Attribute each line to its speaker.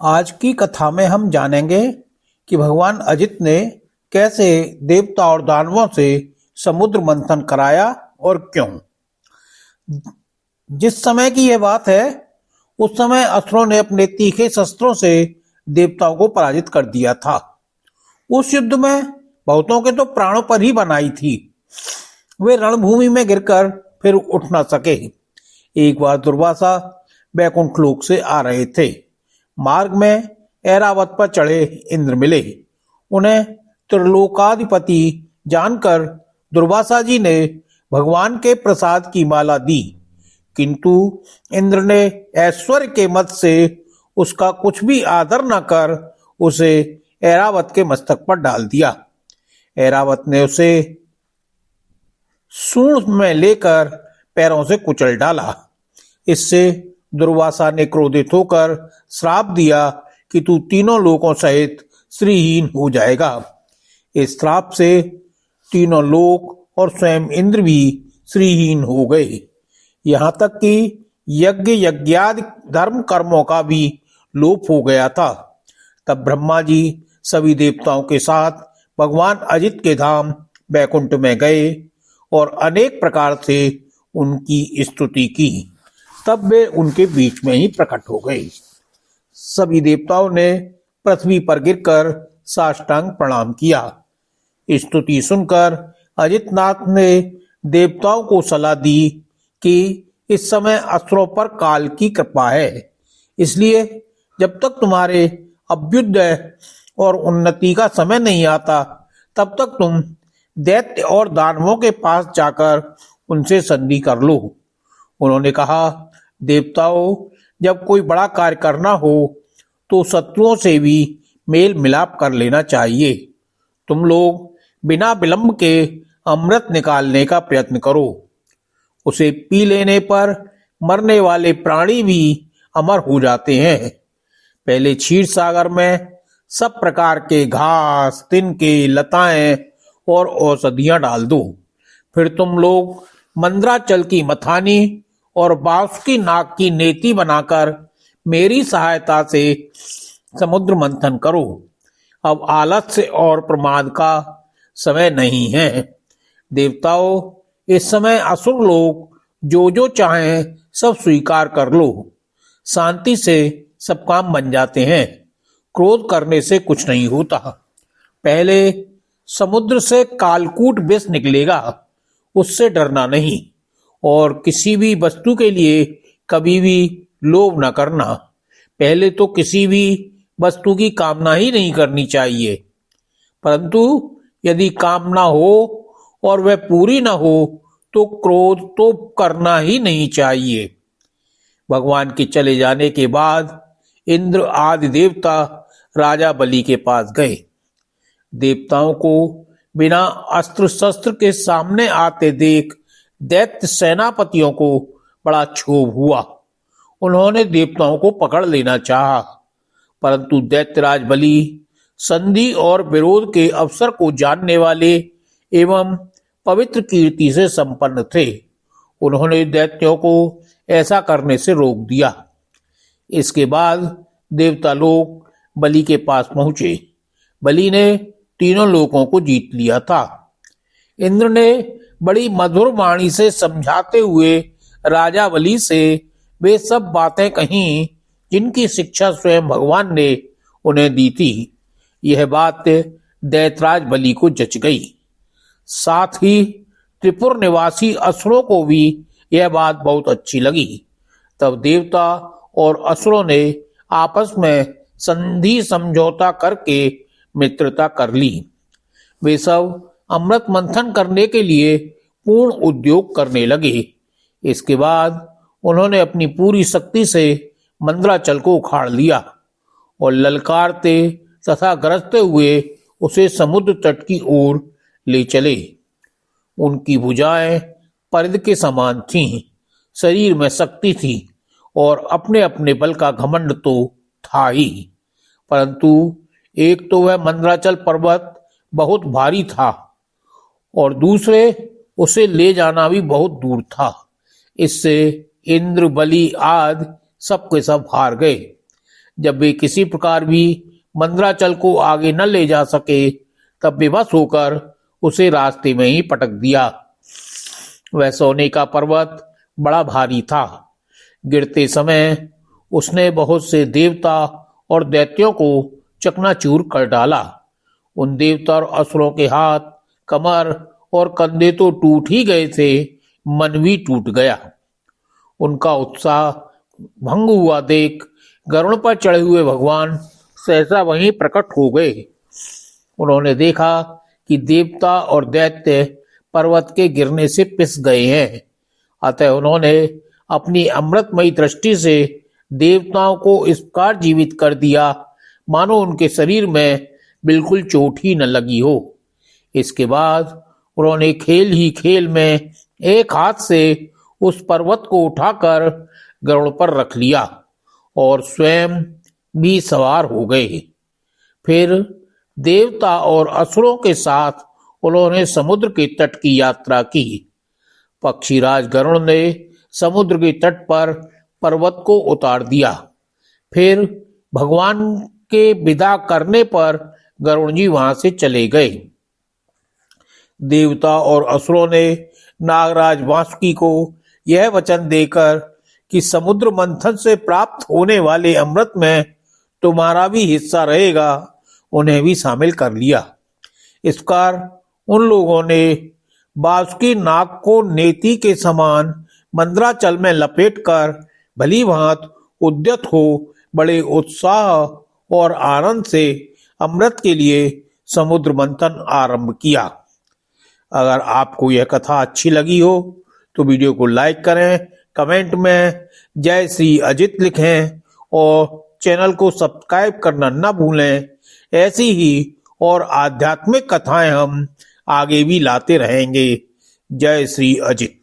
Speaker 1: आज की कथा में हम जानेंगे कि भगवान अजित ने कैसे देवता और दानवों से समुद्र मंथन कराया और क्यों। जिस समय की यह बात है, उस समय असुरों ने अपने तीखे शस्त्रों से देवताओं को पराजित कर दिया था। उस युद्ध में बहुतों के तो प्राणों पर ही बनाई थी। वे रणभूमि में गिरकर फिर उठ न सके। एक बार दुर्वासा बैकुंठ लोक से आ रहे थे। मार्ग में ऐरावत पर चढ़े इंद्र मिले। उन्हें त्रिलोकाधिपति जानकर दुर्वासा जी ने भगवान के प्रसाद की माला दी, किंतु इंद्र ने ऐश्वर्य के मद से उसका कुछ भी आदर न कर उसे ऐरावत के मस्तक पर डाल दिया। ऐरावत ने उसे सूंड में लेकर पैरों से कुचल डाला। इससे दुर्वासा ने क्रोधित होकर श्राप दिया कि तू तीनों लोकों सहित श्रीहीन हो जाएगा। इस श्राप से तीनों लोक और स्वयं इंद्र भी श्रीहीन हो गए। यहाँ तक कि यज्ञ यज्ञादि धर्म कर्मों का भी लोप हो गया था। तब ब्रह्मा जी सभी देवताओं के साथ भगवान अजित के धाम बैकुंठ में गए और अनेक प्रकार से उनकी स्तुति की। तब वे उनके बीच में ही प्रकट हो गए। सभी देवताओं ने पृथ्वी पर गिरकर साष्टांग प्रणाम किया। स्तुति सुनकर अजितनाथ ने देवताओं को सलाह दी कि इस समय असुरों पर काल की कृपा है, इसलिए जब तक तुम्हारे अभ्युदय और उन्नति का समय नहीं आता, तब तक तुम दैत्य और दानवों के पास जाकर उनसे संधि कर लो। उन्होंने कहा, देवताओं, जब कोई बड़ा कार्य करना हो तो शत्रुओं से भी मेल मिलाप कर लेना चाहिए। तुम लोग बिना विलंब के अमृत निकालने का प्रयत्न करो। उसे पी लेने पर मरने वाले प्राणी भी अमर हो जाते हैं। पहले क्षीर सागर में सब प्रकार के घास, तिनके, लताएं और औषधियां डाल दो। फिर तुम लोग मंद्राचल की मथानी और बांसुरी नाग की नेति बनाकर मेरी सहायता से समुद्र मंथन करो। अब आलस्य और प्रमाद का समय नहीं है। देवताओं, इस समय असुर लोग जो चाहें सब स्वीकार कर लो। शांति से सब काम बन जाते हैं। क्रोध करने से कुछ नहीं होता। पहले समुद्र से कालकूट विष निकलेगा, उससे डरना नहीं। और किसी भी वस्तु के लिए कभी भी लोभ न करना। पहले तो किसी भी वस्तु की कामना ही नहीं करनी चाहिए, परंतु यदि कामना हो और वह पूरी न हो तो क्रोध तो करना ही नहीं चाहिए। भगवान के चले जाने के बाद इंद्र आदि देवता राजा बलि के पास गए। देवताओं को बिना अस्त्र शस्त्र के सामने आते देख दैत्य सेनापतियों को बड़ा क्षोभ हुआ। उन्होंने देवताओं को पकड़ लेना चाहा, परंतु दैत्यराज बलि संधि और विरोध के अवसर को जानने वाले एवं पवित्र कीर्ति से संपन्न थे। उन्होंने दैत्यों को ऐसा करने से रोक दिया। इसके बाद देवता लोग बलि के पास पहुंचे। बलि ने तीनों लोगों को जीत लिया था। इंद्र ने बड़ी मधुर वाणी से समझाते हुए राजा बलि से वे सब बातें कहीं जिनकी शिक्षा स्वयं भगवान ने उन्हें दी थी। यह बात दैत्यराज बलि को जच गई। साथ ही त्रिपुर निवासी असुरों को भी यह बात बहुत अच्छी लगी। तब देवता और असुरों ने आपस में संधि समझौता करके मित्रता कर ली। वे सब अमृत मंथन करने के लिए पूर्ण उद्योग करने लगे। इसके बाद उन्होंने अपनी पूरी शक्ति से मंद्राचल को उखाड़ लिया और ललकारते तथा गरजते हुए उसे समुद्र तट की ओर ले चले। उनकी भुजाएं परिध के समान थीं, शरीर में शक्ति थी और अपने अपने बल का घमंड तो था ही, परंतु एक तो वह मंद्राचल पर्वत बहुत भारी था और दूसरे उसे ले जाना भी बहुत दूर था। इससे इंद्र, बलि आदि सबके सब हार गए। जब वे किसी प्रकार भी मंदराचल को आगे न ले जा सके तब बेबस होकर उसे रास्ते में ही पटक दिया। वह सोने का पर्वत बड़ा भारी था। गिरते समय उसने बहुत से देवता और दैत्यों को चकनाचूर कर डाला। उन देवता और असुरों के हाथ, कमर और कंधे तो टूट ही गए थे, मन भी टूट गया। उनका उत्साह भंग हुआ देख गरुड़ पर चढ़े हुए भगवान सहसा वहीं प्रकट हो गए। उन्होंने देखा कि देवता और दैत्य पर्वत के गिरने से पिस गए हैं। अतः उन्होंने अपनी अमृतमयी दृष्टि से देवताओं को इस प्रकार जीवित कर दिया मानो उनके शरीर में बिल्कुल चोट ही न लगी हो। इसके बाद उन्होंने खेल ही खेल में एक हाथ से उस पर्वत को उठाकर गरुड़ पर रख लिया और स्वयं भी सवार हो गए। फिर देवता और असुरों के साथ उन्होंने समुद्र के तट की यात्रा की। पक्षीराज गरुड़ ने समुद्र के तट पर पर्वत को उतार दिया। फिर भगवान के विदा करने पर गरुड़ जी वहां से चले गए। देवता और असुरों ने नागराज वासुकी को यह वचन देकर कि समुद्र मंथन से प्राप्त होने वाले अमृत में तुम्हारा भी हिस्सा रहेगा, उन्हें भी शामिल कर लिया। इस प्रकार उन लोगों ने वासुकी नाग को नेति के समान मंदराचल में लपेटकर भली भांति उद्यत हो बड़े उत्साह और आनंद से अमृत के लिए समुद्र मंथन आरंभ किया। अगर आपको यह कथा अच्छी लगी हो तो वीडियो को लाइक करें, कमेंट में जय श्री अजित लिखें और चैनल को सब्सक्राइब करना न भूलें। ऐसी ही और आध्यात्मिक कथाएं हम आगे भी लाते रहेंगे। जय श्री अजित।